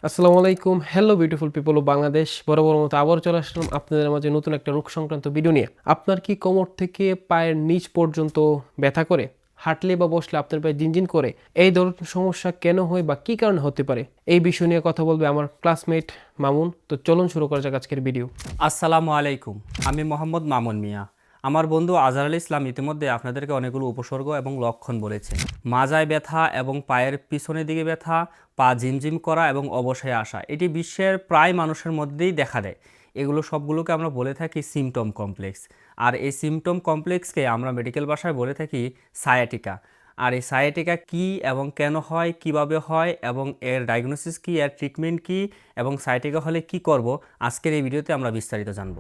আসসালামু আলাইকুম। Hello beautiful people of Bangladesh. বরাবর মতো আবারও চলে আসলাম আপনাদের মাঝে নতুন একটা রোগ সংক্রান্ত ভিডিও নিয়ে। আপনার কি কোমর থেকে পায়ের নিচ পর্যন্ত ব্যথা করে? হাঁটলে বা বসলে আপনার পায়ে ঝিনঝিন করে? এই ধরনের সমস্যা কেন হয় বা কী কারণে হতে পারে? এই বিষয় নিয়ে কথা বলবে আমার ক্লাসমেট মামুন। তো চলুন শুরু করা যাক আজকের ভিডিও। আসসালামু আলাইকুম। আমি মোহাম্মদ মামুন মিয়া। আমার বন্ধু আজহারুল ইসলাম ইতিমধ্যে আপনাদেরকে অনেকগুলো উপসর্গ এবং লক্ষণ বলেছেন। মাজায় ব্যথা এবং পায়ের পিছনের দিকে ব্যথা, পা ঝিমঝিম করা এবং অবসায়ে আসা, এটি বিশ্বের প্রায় মানুষের মধ্যেই দেখা দেয়। এগুলো সবগুলোকে আমরা বলে থাকি সিমটম কমপ্লেক্স। আর এই সিমটম কমপ্লেক্সকে আমরা মেডিকেল ভাষায় বলে থাকি সায়াটিকা। আর এই সায়াটিকা কী এবং কেন হয়, কিভাবে হয় এবং এর ডায়াগনোসিস কী, এর ট্রিটমেন্ট কী এবং সায়াটিকা হলে কি করব, আজকের এই ভিডিওতে আমরা বিস্তারিত জানব।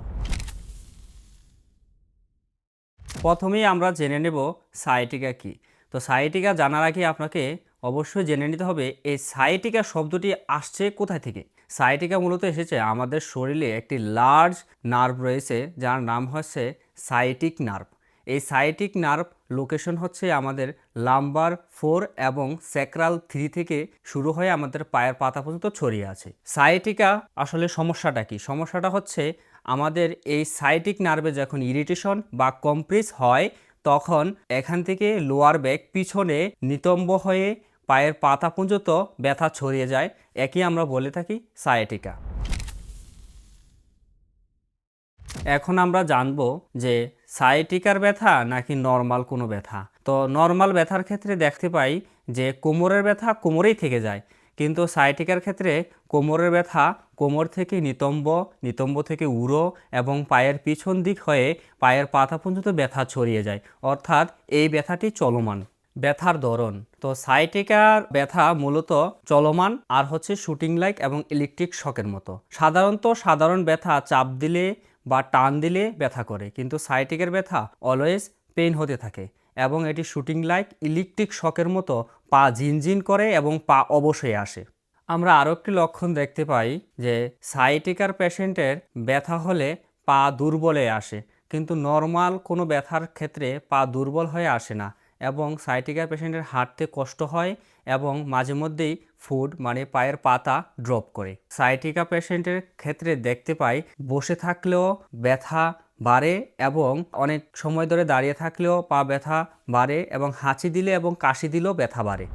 প্রথমেই আমরা জেনে নেব সায়াটিকা কী। তো সায়াটিকা জানার আগে আপনাকে অবশ্যই জেনে নিতে হবে এই সায়াটিকা শব্দটি আসছে কোথায় থেকে। সায়াটিকা মূলত এসেছে আমাদের শরীরে একটি লার্জ নার্ভ রয়েছে যার নাম হচ্ছে সায়াটিক নার্ভ। এই সায়াটিক নার্ভ লোকেশন হচ্ছে আমাদের লাম্বার 4 এবং স্যাক্রাল 3 থেকে শুরু হয়ে আমাদের পায়ের পাতা পর্যন্ত ছড়িয়ে আছে। সায়াটিকা আসলে সমস্যাটা কি? সমস্যাটা হচ্ছে আমাদের এই সায়াটিক নার্ভে যখন ইরিটেশন বা কম্প্রেস হয় তখন এখান থেকে লোয়ার ব্যাক পিছনে নিতম্ব হয়ে পায়ের পাতা পর্যন্ত ব্যথা ছড়িয়ে যায়। একই আমরা বলে থাকি সায়াটিকা। এখন আমরা জানব যে সায়াটিকার ব্যথা নাকি নর্মাল কোনো ব্যথা। তো নর্মাল ব্যথার ক্ষেত্রে দেখতে পাই যে কোমরের ব্যথা কোমরেই থেকে যায়, কিন্তু সায়াটিকার ক্ষেত্রে কোমরের ব্যথা কোমর থেকে নিতম্ব, নিতম্ব থেকে উড়ো এবং পায়ের পিছন দিক হয়ে পায়ের পাতা পর্যন্ত ব্যথা ছড়িয়ে যায়, অর্থাৎ এই ব্যথাটি চলমান। ব্যথার ধরন, তো সায়াটিকার ব্যথা মূলত চলমান আর হচ্ছে শুটিং লাইক এবং ইলেকট্রিক শকের মতো। সাধারণত সাধারণ ব্যথা চাপ দিলে বা টান দিলে ব্যথা করে, কিন্তু সায়াটিকের ব্যথা অলওয়েজ পেইন হতে থাকে এবং এটি শুটিং লাইক ইলেকট্রিক শকের মতো পা ঝিনঝিন করে এবং পা অবশ্যই আসে। আমরা আরও একটি লক্ষণ দেখতে পাই যে সায়াটিকার পেশেন্টের ব্যথা হলে পা দুর্বলে আসে, কিন্তু নর্মাল কোনো ব্যথার ক্ষেত্রে পা দুর্বল হয়ে আসে না এবং সায়াটিকা পেশেন্টের হাঁটতে কষ্ট হয় এবং মাঝে মধ্যেই ফুট মানে পায়ের পাতা ড্রপ করে। সায়াটিকা পেশেন্টের ক্ষেত্রে দেখতে পাই বসে থাকলেও ব্যথা বাড়ে এবং অনেক সময় ধরে দাঁড়িয়ে থাকলেও পা ব্যথা বাড়ে এবং হাঁচি দিলে এবং কাশি দিলেও ব্যথা বাড়ে।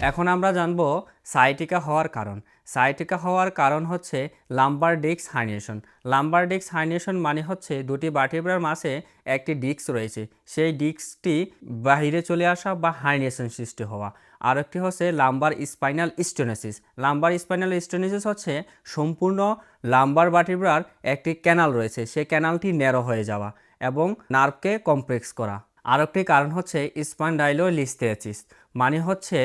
এখন আমরা জানব সায়াটিকা হওয়ার কারণ। সায়াটিকা হওয়ার কারণ হচ্ছে lumbar disc herniation. Lumbar disc herniation মানে হচ্ছে দুটি ভার্টিব্রার মাঝে একটি ডিস্ক রয়েছে, সেই ডিস্কটি বাহিরে চলে আসা বা হার্নিয়েশন সৃষ্টি হওয়া। আর একটি হচ্ছে lumber spinal stenosis. Lumber spinal stenosis হচ্ছে সম্পূর্ণ লাম্বার ভার্টিব্রার একটি ক্যানাল রয়েছে, সেই ক্যানালটি ন্যারো হয়ে যাওয়া এবং নার্ভকে কমপ্লেক্স করা। আর একটি কারণ হচ্ছে স্পন্ডাইলোলিস্থিয়াসিস, মানে হচ্ছে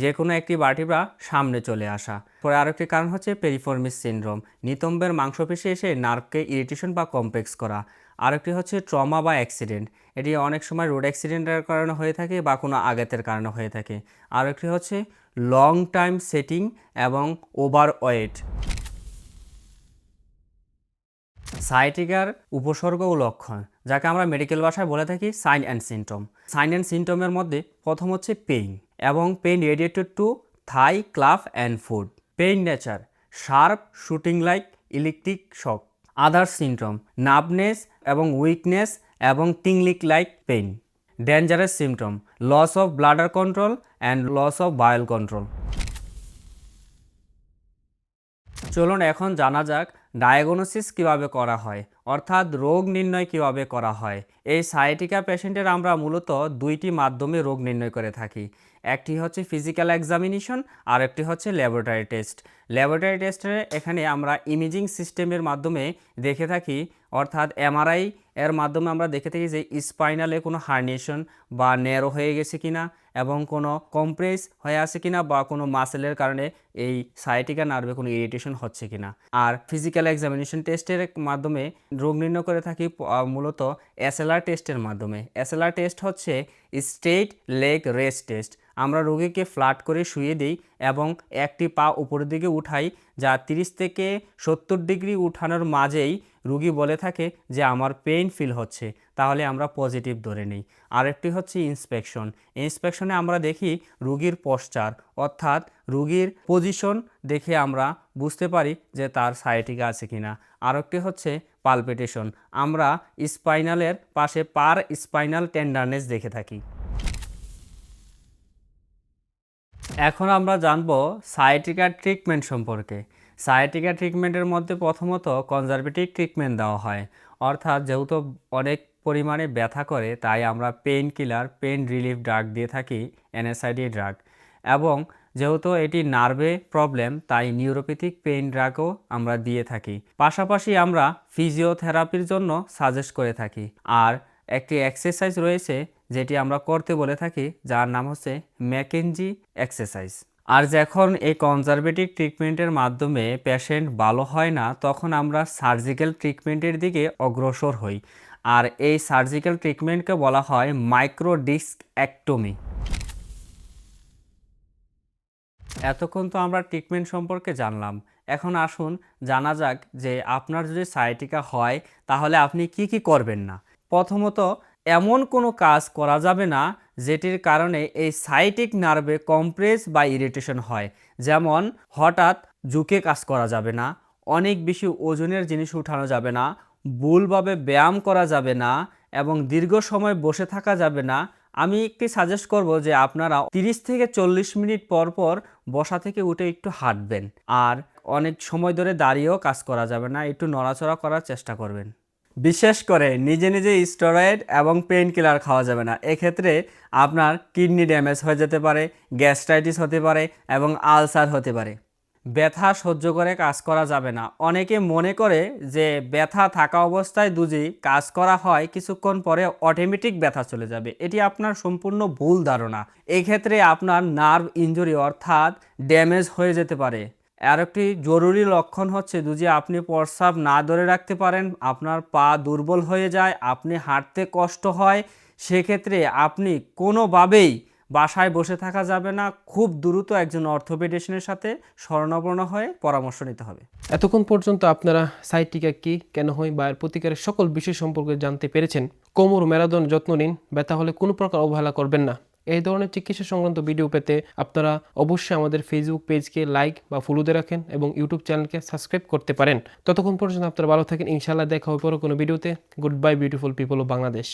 যে কোনো একটি ভার্টিব্রা সামনে চলে আসা। পরে আরেকটি কারণ হচ্ছে পেরিফর্মিস সিনড্রোম, নিতম্বের মাংসপেশি এসে নার্ভকে ইরিটেশন বা কমপ্লেক্স করা। আরেকটি হচ্ছে ট্রমা বা অ্যাক্সিডেন্ট, এটি অনেক সময় রোড অ্যাক্সিডেন্টের কারণে হয়ে থাকে বা কোনো আঘাতের কারণে হয়ে থাকে। আরেকটি হচ্ছে লং টাইম সেটিং এবং ওভার ওয়েট। সায়াটিকার উপসর্গ ও লক্ষণ, যাকে আমরা মেডিকেল ভাষায় বলে থাকি sign and symptom. Sign and সিমটমের মধ্যে প্রথম হচ্ছে পেইন এবং pain related to thigh, calf and foot. Pain nature sharp, shooting like electric shock. Other symptom numbness এবং উইকনেস এবং tingling like pain. Dangerous symptom loss of bladder control and loss of bowel control. চলুন এখন জানা যাক diagnosis কিভাবে করা হয়, অর্থাৎ রোগ নির্ণয় কিভাবে করা হয়। এই সায়াটিকা পেশেন্টের আমরা মূলত দুইটি মাধ্যমে রোগ নির্ণয় করে থাকি। একটি হচ্ছে ফিজিক্যাল এক্সামিনেশন আর একটি হচ্ছে ল্যাবরেটরি টেস্ট। ল্যাবরেটরি টেস্টে এখানে আমরা ইমেজিং সিস্টেমের মাধ্যমে দেখে থাকি, অর্থাৎ এমআরআই এর মাধ্যমে আমরা দেখে থাকি যে স্পাইনালে কোনো হার্নিয়েশন বা ন্যারো হয়ে গেছে কিনা এবং কোনো কম্প্রেস হয়ে আছে কিনা বা কোনো মাসেলের কারণে এই সায়াটিকা নার্ভে কোনো ইরিটেশন হচ্ছে কিনা। আর ফিজিক্যাল এক্সামিনেশন টেস্টের মাধ্যমে রোগ নির্ণয় করে থাকি মূলত এসএলআর টেস্টের মাধ্যমে। এসএলআর টেস্ট হচ্ছে স্ট্রেট লেগ রেস্ট টেস্ট। আমরা রোগীকে ফ্ল্যাট করে শুয়ে দিই এবং একটি পা উপরের দিকে উঠাই, যা 30 থেকে 70 ডিগ্রি উঠানোর মাঝেই রুগী বলে থাকে যে আমার পেইন ফিল হচ্ছে, তাহলে আমরা পজিটিভ ধরে নিই। আরেকটি হচ্ছে ইন্সপেকশনে আমরা দেখি রুগীর পশ্চার, অর্থাৎ রুগীর পজিশন দেখে আমরা বুঝতে পারি যে তার সায়াটিকা আছে কিনা। আরেকটি হচ্ছে পালপিটেশন, আমরা স্পাইনালের পাশে পার স্পাইনাল টেন্ডারনেস দেখে থাকি। এখন আমরা জানব সায়াটিকার ট্রিটমেন্ট সম্পর্কে। সায়াটিকা ট্রিটমেন্টের মধ্যে প্রথমত কনজারভেটিভ ট্রিটমেন্ট দেওয়া হয়, অর্থাৎ যেহেতু অনেক পরিমাণে ব্যথা করে তাই আমরা pain killer, pain relief drug দিয়ে থাকি, এনএসআইডি ড্রাগ। এবং যেহেতু এটি নার্ভে প্রবলেম তাই নিউরোপ্যাথিক পেইন ড্রাগও আমরা দিয়ে থাকি। পাশাপাশি আমরা ফিজিওথেরাপির জন্য সাজেস্ট করে থাকি। আর একটি এক্সারসাইজ রয়েছে যেটি আমরা করতে বলে থাকি, যার নাম হচ্ছে ম্যাকেনজি এক্সারসাইজ। আর যখন এই কনজারভেটিভ ট্রিটমেন্টের মাধ্যমে পেশেন্ট ভালো হয় না, তখন আমরা সার্জিক্যাল ট্রিটমেন্টের দিকে অগ্রসর হই। আর এই সার্জিক্যাল ট্রিটমেন্টকে বলা হয় মাইক্রোডিস্কএক্টমি। এতক্ষণ তো আমরা ট্রিটমেন্ট সম্পর্কে জানলাম। এখন আসুন জানা যাক যে আপনার যদি সায়াটিকা হয় তাহলে আপনি কি কি করবেন না। প্রথমত, এমন কোনো কাজ করা যাবে না যেটির কারণে এই সায়াটিক নার্ভে কম্প্রেস বা ইরিটেশন হয়। যেমন হঠাৎ ঝুঁকে কাজ করা যাবে না, অনেক বেশি ওজনের জিনিস উঠানো যাবে না, ভুলভাবে ব্যায়াম করা যাবে না এবং দীর্ঘ সময় বসে থাকা যাবে না। আমি একটি সাজেস্ট করব যে আপনারা 30 থেকে 40 মিনিট পর পর বসা থেকে উঠে একটু হাঁটবেন। আর অনেক সময় ধরে দাঁড়িয়েও কাজ করা যাবে না, একটু নড়াচড়া করার চেষ্টা করবেন। বিশেষ করে নিজে নিজে স্টেরয়েড এবং পেইন কিলার খাওয়া যাবে না। এক্ষেত্রে আপনার কিডনি ড্যামেজ হয়ে যেতে পারে, গ্যাস্ট্রাইটিস হতে পারে এবং আলসার হতে পারে। ব্যথা সহ্য করে কাজ করা যাবে না। অনেকে মনে করে যে ব্যথা থাকা অবস্থায় যদি কাজ করা হয় কিছুক্ষণ পরে অটোমেটিক ব্যথা চলে যাবে। এটি আপনার সম্পূর্ণ ভুল ধারণা। এই ক্ষেত্রে আপনার নার্ভ ইনজুরি অর্থাৎ ড্যামেজ হয়ে যেতে পারে। আর একটি জরুরি লক্ষণ হচ্ছে যদি আপনি প্রস্রাব না ধরে রাখতে পারেন, আপনার পা দুর্বল হয়ে যায়, আপনি হাঁটতে কষ্ট হয়, সেক্ষেত্রে আপনি কোনোভাবেই বাসায় বসে থাকা যাবে না। খুব দ্রুত একজন অর্থোপেডিশনের সাথে শরণাপন্ন হয়ে পরামর্শ নিতে হবে। এতক্ষণ পর্যন্ত আপনারা সায়াটিকা কি, কেন হয় বা এর প্রতিকারের সকল বিষয় সম্পর্কে জানতে পেরেছেন। কোমর মেরাদন যত্ন নিন, ব্যথা হলে কোনো প্রকার অবহেলা করবেন না। এই ধরনের চিকিৎসা সংক্রান্ত ভিডিও পেতে আপনারা অবশ্যই আমাদের ফেসবুক পেজকে লাইক বা ফলো দিয়ে রাখেন এবং ইউটিউব চ্যানেলকে সাবস্ক্রাইব করতে পারেন। ততক্ষণ পর্যন্ত আপনারা ভালো থাকেন। ইনশাআল্লাহ দেখা হবে পরে কোনো ভিডিওতে। Good bye beautiful people of Bangladesh.